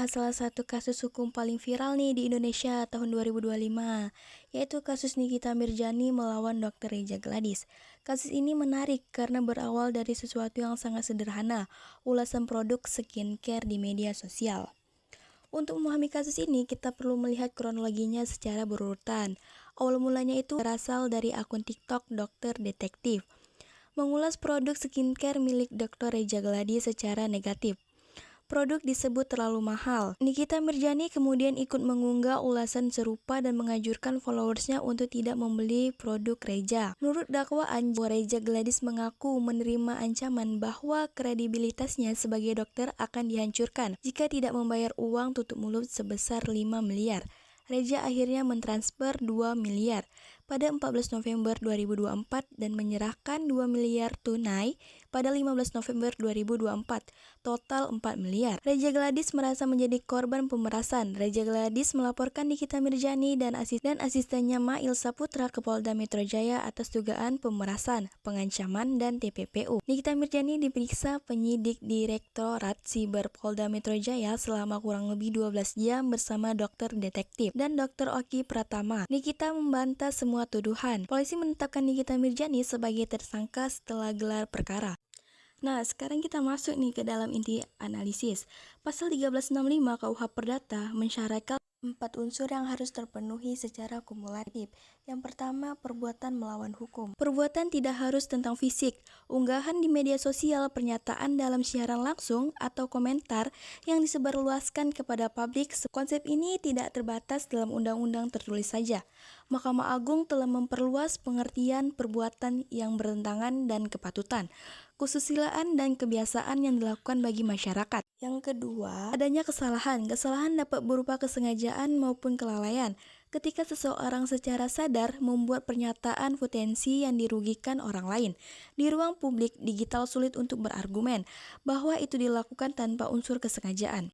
membahas salah satu kasus hukum paling viral nih di Indonesia tahun 2025, yaitu kasus Nikita Mirjani melawan Dr. Reja Gladys. Kasus ini menarik karena berawal dari sesuatu yang sangat sederhana, ulasan produk skincare di media sosial. Untuk memahami kasus ini, kita perlu melihat kronologinya secara berurutan. Awal mulanya itu berasal dari akun TikTok Dokter Detektif, mengulas produk skincare milik Dr. Reja Gladys secara negatif. Produk disebut terlalu mahal. Nikita Mirjani kemudian ikut mengunggah ulasan serupa dan menganjurkan followersnya untuk tidak membeli produk Reja. Menurut dakwaan, Reja Gladys mengaku menerima ancaman bahwa kredibilitasnya sebagai dokter akan dihancurkan jika tidak membayar uang tutup mulut sebesar 5 miliar. Reja akhirnya mentransfer 2 miliar pada 14 November 2024 dan menyerahkan 2 miliar tunai pada 15 November 2024, total 4 miliar. Reja Gladys merasa menjadi korban pemerasan. Reja Gladys melaporkan Nikita Mirjani dan asistennya Mail Saputra ke Polda Metro Jaya atas dugaan pemerasan, pengancaman, dan TPPU. Nikita Mirjani diperiksa penyidik Direktorat Siber Polda Metro Jaya selama kurang lebih 12 jam bersama dokter detektif dan Dr. Oki Pratama. Nikita membantah semua tuduhan. Polisi menetapkan Nikita Mirjani sebagai tersangka setelah gelar perkara. Nah, sekarang kita masuk nih ke dalam inti analisis. Pasal 1365 KUH Perdata mensyaratkan 4 unsur yang harus terpenuhi secara kumulatif. Yang pertama, perbuatan melawan hukum. Perbuatan tidak harus tentang fisik. Unggahan di media sosial, pernyataan dalam siaran langsung, atau komentar yang disebarluaskan kepada publik. Konsep ini tidak terbatas dalam undang-undang tertulis saja. Mahkamah Agung telah memperluas pengertian perbuatan yang bertentangan dan kepatutan, kesusilaan dan kebiasaan yang dilakukan bagi masyarakat. Yang kedua, adanya kesalahan. Kesalahan dapat berupa kesengajaan maupun kelalaian. Ketika seseorang secara sadar membuat pernyataan potensi yang dirugikan orang lain. Di ruang publik, digital sulit untuk berargumen bahwa itu dilakukan tanpa unsur kesengajaan.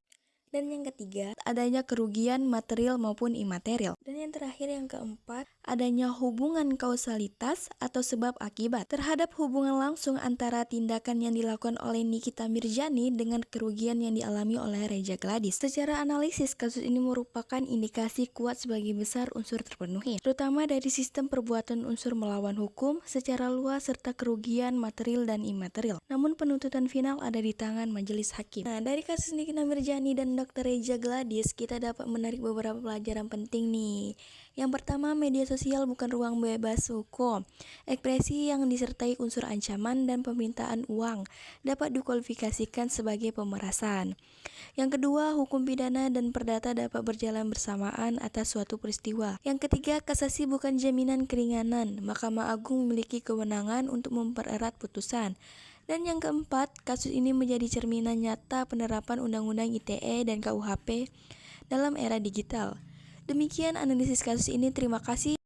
Dan yang ketiga, adanya kerugian material maupun imaterial. Dan yang terakhir, yang keempat, adanya hubungan kausalitas atau sebab akibat terhadap hubungan langsung antara tindakan yang dilakukan oleh Nikita Mirjani dengan kerugian yang dialami oleh Reja Gladys. Secara analisis, kasus ini merupakan indikasi kuat sebagai besar unsur terpenuhi, terutama dari sistem perbuatan unsur melawan hukum secara luas serta kerugian material dan imaterial. Namun penuntutan final ada di tangan majelis hakim. Nah, dari kasus Nikita Mirjani dan Dr. Reja Gladys, kita dapat menarik beberapa pelajaran penting nih. Yang pertama, media sosial bukan ruang bebas hukum. Ekspresi yang disertai unsur ancaman dan permintaan uang dapat dikualifikasikan sebagai pemerasan. Yang kedua, hukum pidana dan perdata dapat berjalan bersamaan atas suatu peristiwa. Yang ketiga, kasasi bukan jaminan keringanan. Mahkamah Agung memiliki kewenangan untuk mempererat putusan. Dan yang keempat, kasus ini menjadi cerminan nyata penerapan Undang-Undang ITE dan KUHP dalam era digital. Demikian analisis kasus ini. Terima kasih.